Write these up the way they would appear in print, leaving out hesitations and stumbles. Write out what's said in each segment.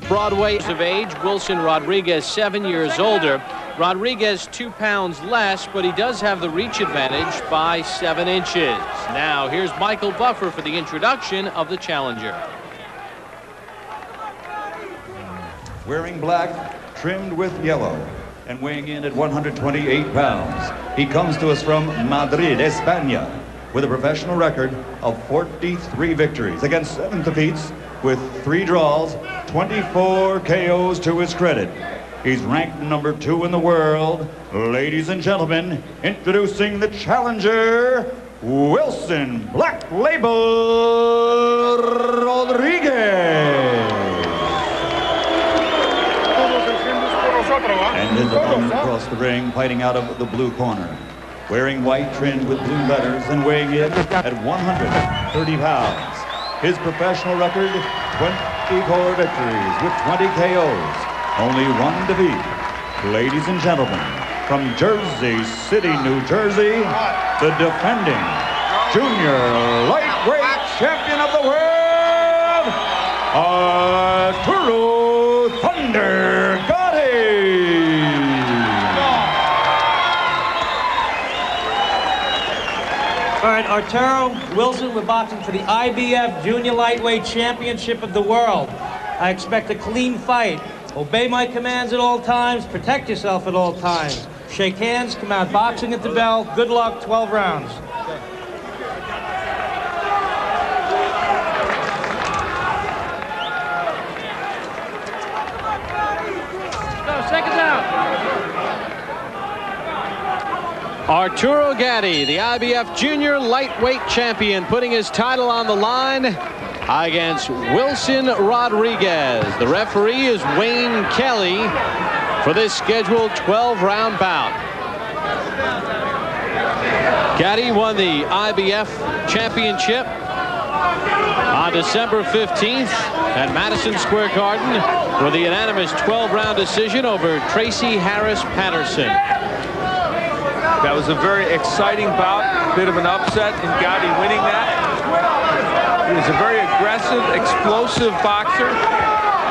Broadway of age. Wilson Rodriguez 7 years older. Rodriguez 2 pounds less, but he does have the reach advantage by 7 inches. Now here's Michael Buffer for the introduction of the challenger. Wearing black, trimmed with yellow, and weighing in at 128 pounds. He comes to us from Madrid, España, with a professional record of 43 victories against 7 defeats with 3 draws, 24 KOs to his credit. He's ranked number 2 in the world. Ladies and gentlemen, introducing the challenger, Wilson Black Label Rodriguez. And his opponent across the ring, fighting out of the blue corner, wearing white trimmed with blue letters and weighing in at 130 pounds. His professional record, 24 victories with 20 KOs, only 1 defeat. Ladies and gentlemen, from Jersey City, New Jersey, the defending junior lightweight champion of the world, Arturo Thunder Gatti. All right, Arturo, Wilson, we're boxing for the IBF Junior Lightweight Championship of the World. I expect a clean fight. Obey my commands at all times. Protect yourself at all times. Shake hands, come out boxing at the bell. Good luck, 12 rounds. Seconds out. Arturo Gatti, the IBF Junior Lightweight Champion, putting his title on the line against Wilson Rodriguez. The referee is Wayne Kelly for this scheduled 12-round bout. Gatti won the IBF Championship on December 15th at Madison Square Garden with a unanimous 12-round decision over Tracy Harris Patterson. That was a very exciting bout, bit of an upset in Gatti winning that. He was a very aggressive, explosive boxer.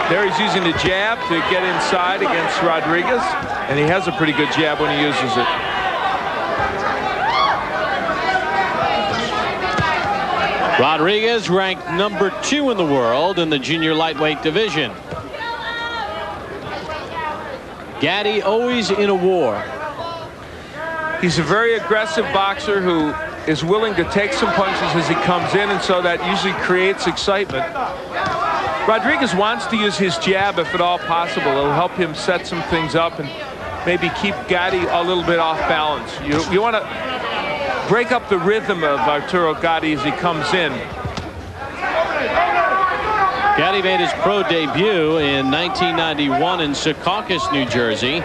There he's using the jab to get inside against Rodriguez, and he has a pretty good jab when he uses it. Rodriguez ranked number 2 in the world in the junior lightweight division. Gatti always in a war. He's a very aggressive boxer who is willing to take some punches as he comes in, and so that usually creates excitement. Rodriguez wants to use his jab if at all possible. It'll help him set some things up and maybe keep Gatti a little bit off balance. You want to break up the rhythm of Arturo Gatti as he comes in. Gatti made his pro debut in 1991 in Secaucus, New Jersey.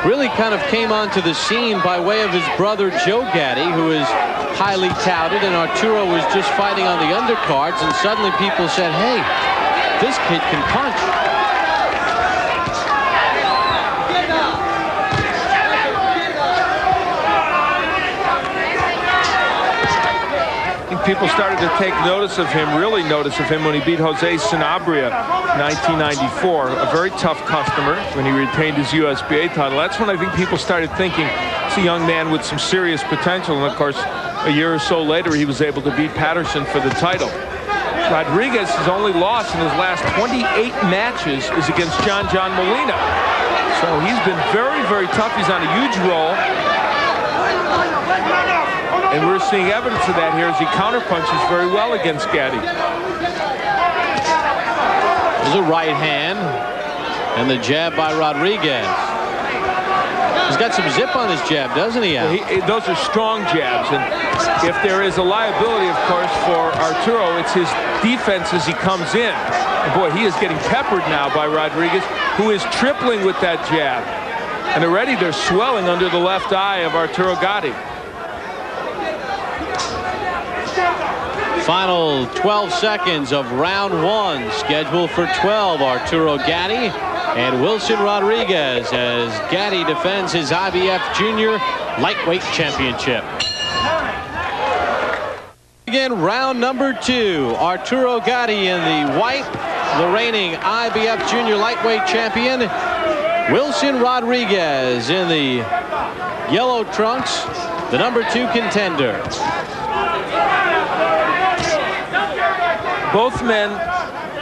Really kind of came onto the scene by way of his brother Joe Gatti, who is highly touted, and Arturo was just fighting on the undercards, and suddenly people said, hey, this kid can punch. I think people started to take notice of him, really notice of him, when he beat Jose Sanabria in 1994. A very tough customer when he retained his USBA title. That's when I think people started thinking it's a young man with some serious potential. And of course, a year or so later, he was able to beat Patterson for the title. Rodriguez's only loss in his last 28 matches is against John Molina. So he's been very, very tough. He's on a huge roll. And we're seeing evidence of that here as he counterpunches very well against Gatti. There's a right hand and the jab by Rodriguez. He's got some zip on his jab, doesn't he, Al? Those are strong jabs, and if there is a liability, of course, for Arturo, it's his defense as he comes in. And boy, he is getting peppered now by Rodriguez, who is tripling with that jab. And already they're swelling under the left eye of Arturo Gatti. Final 12 seconds of round 1, scheduled for 12. Arturo Gatti and Wilson Rodriguez as Gatti defends his IBF Junior Lightweight Championship. Again, round number 2. Arturo Gatti in the white, the reigning IBF Junior Lightweight Champion, Wilson Rodriguez, in the yellow trunks, the #2 contender. Both men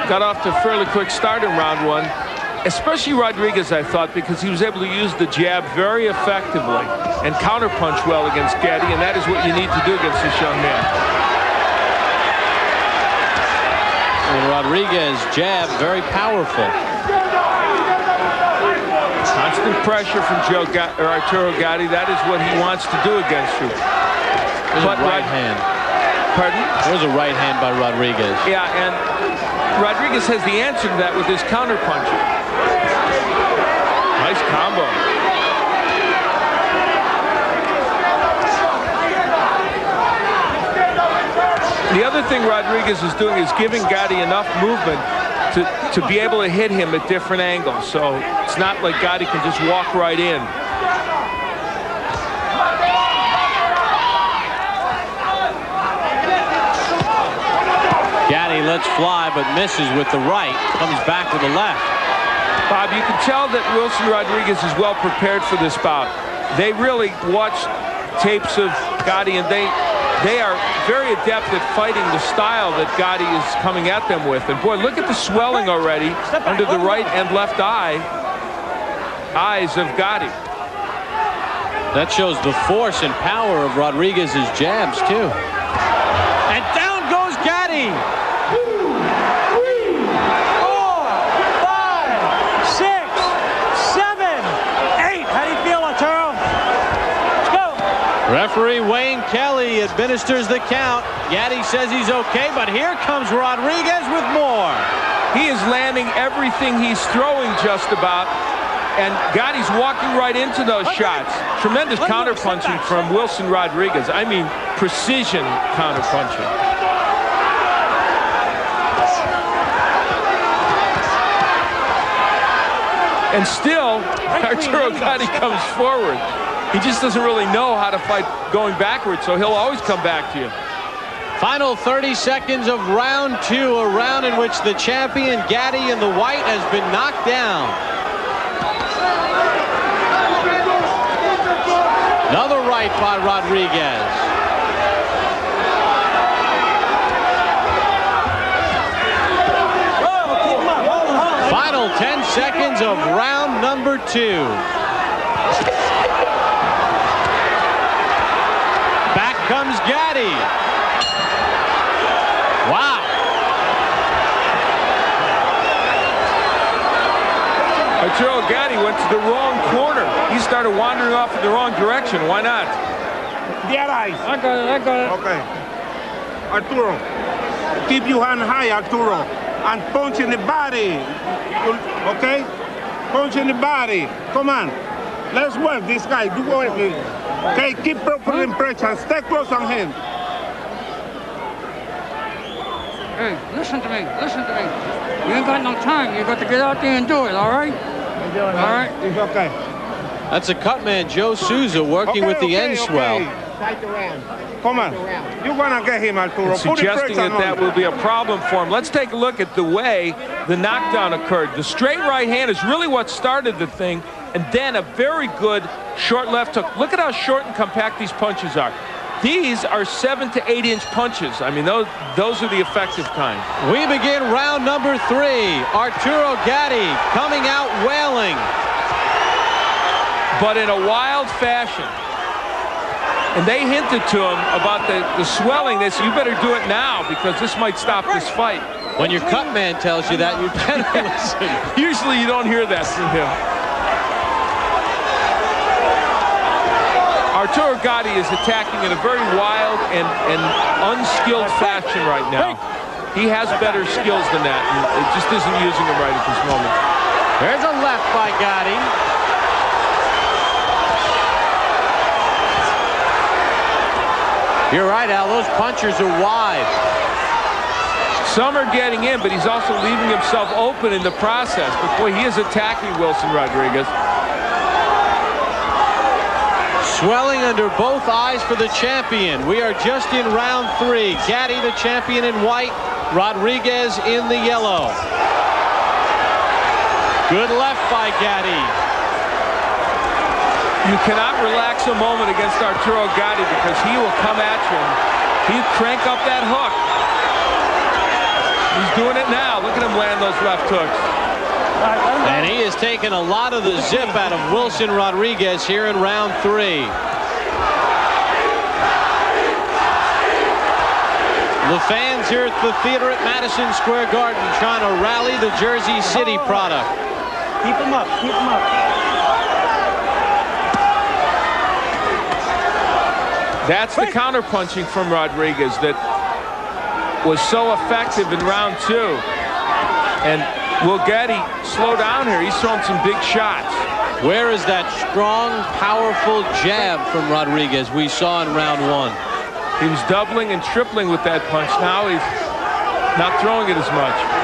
got off to a fairly quick start in round one, especially Rodriguez, I thought, because he was able to use the jab very effectively and counterpunch well against Gatti, and that is what you need to do against this young man. And Rodriguez jab very powerful. Constant pressure from Arturo Gatti. That is what he wants to do against you. There's a right hand. Pardon? There's a right hand by Rodriguez. Yeah, and Rodriguez has the answer to that with his counterpunching. Nice combo. The other thing Rodriguez is doing is giving Gatti enough movement to be able to hit him at different angles. So it's not like Gatti can just walk right in. Gatti lets fly but misses with the right. Comes back with the left. Bob, you can tell that Wilson Rodriguez is well prepared for this bout. They really watched tapes of Gatti, and they are very adept at fighting the style that Gatti is coming at them with. And boy, look at the swelling already under the right and left eyes of Gatti. That shows the force and power of Rodriguez's jabs too. And down goes Gatti. 2, 3, 4, 5, 6, 7, 8. How do you feel, Arturo? Let's go. Referee Wayne Kelly administers the count. Gatti says he's okay, but here comes Rodriguez with more. He is landing everything he's throwing just about, and Gatti's walking right into those shots. Tremendous counterpunching from Wilson Rodriguez. I mean, precision counterpunching. And still, Arturo Gatti comes forward. He just doesn't really know how to fight going backwards, so he'll always come back to you. Final 30 seconds of round 2, a round in which the champion Gatti in the white has been knocked down. Another right by Rodriguez. Final 10 seconds of round number 2. Back comes Gatti. Wow. Arturo Gatti went to the wrong corner. He started wandering off in the wrong direction. Why not? I got it. Okay. Arturo, keep your hand high, Arturo, and punch in the body. Okay? Punch in the body. Come on. Let's work this guy. Do work. Okay, keep proper impression. Stay close on him. Hey, listen to me. Listen to me. You ain't got no time. You got to get out there and do it, all right? All right? It's okay. That's a cut man, Joe Souza, working with the end swell. Fight around. Come on. You're going to get him, Arturo. Suggesting that will be a problem for him. Let's take a look at the way the knockdown occurred. The straight right hand is really what started the thing, and then a very good short left hook. Look at how short and compact these punches are. These are 7 to 8 inch punches. I mean, those are the effective kind. We begin round number 3. Arturo Gatti coming out wailing. But in a wild fashion. And they hinted to him about the swelling. They said, you better do it now because this might stop this fight. When your cut man tells you that, you better listen. Usually you don't hear that from him. Arturo Gatti is attacking in a very wild and unskilled fashion right now. He has better skills than that, and it just isn't using them right at this moment. There's a left by Gatti. You're right, Al. Those punchers are wide. Some are getting in, but he's also leaving himself open in the process. But boy, he is attacking Wilson Rodriguez. Swelling under both eyes for the champion. We are just in round 3. Gatti, the champion in white, Rodriguez in the yellow. Good left by Gatti. You cannot relax a moment against Arturo Gatti because he will come at you. He'll crank up that hook. He's doing it now. Look at him land those left hooks. And he has taken a lot of the zip out of Wilson Rodriguez here in round 3. The fans here at the theater at Madison Square Garden trying to rally the Jersey City product. Keep him up. Keep him up. That's the counterpunching from Rodriguez that was so effective in round 2. And will Gatti slow down here? He's throwing some big shots. Where is that strong, powerful jab from Rodriguez we saw in round 1? He was doubling and tripling with that punch. Now he's not throwing it as much.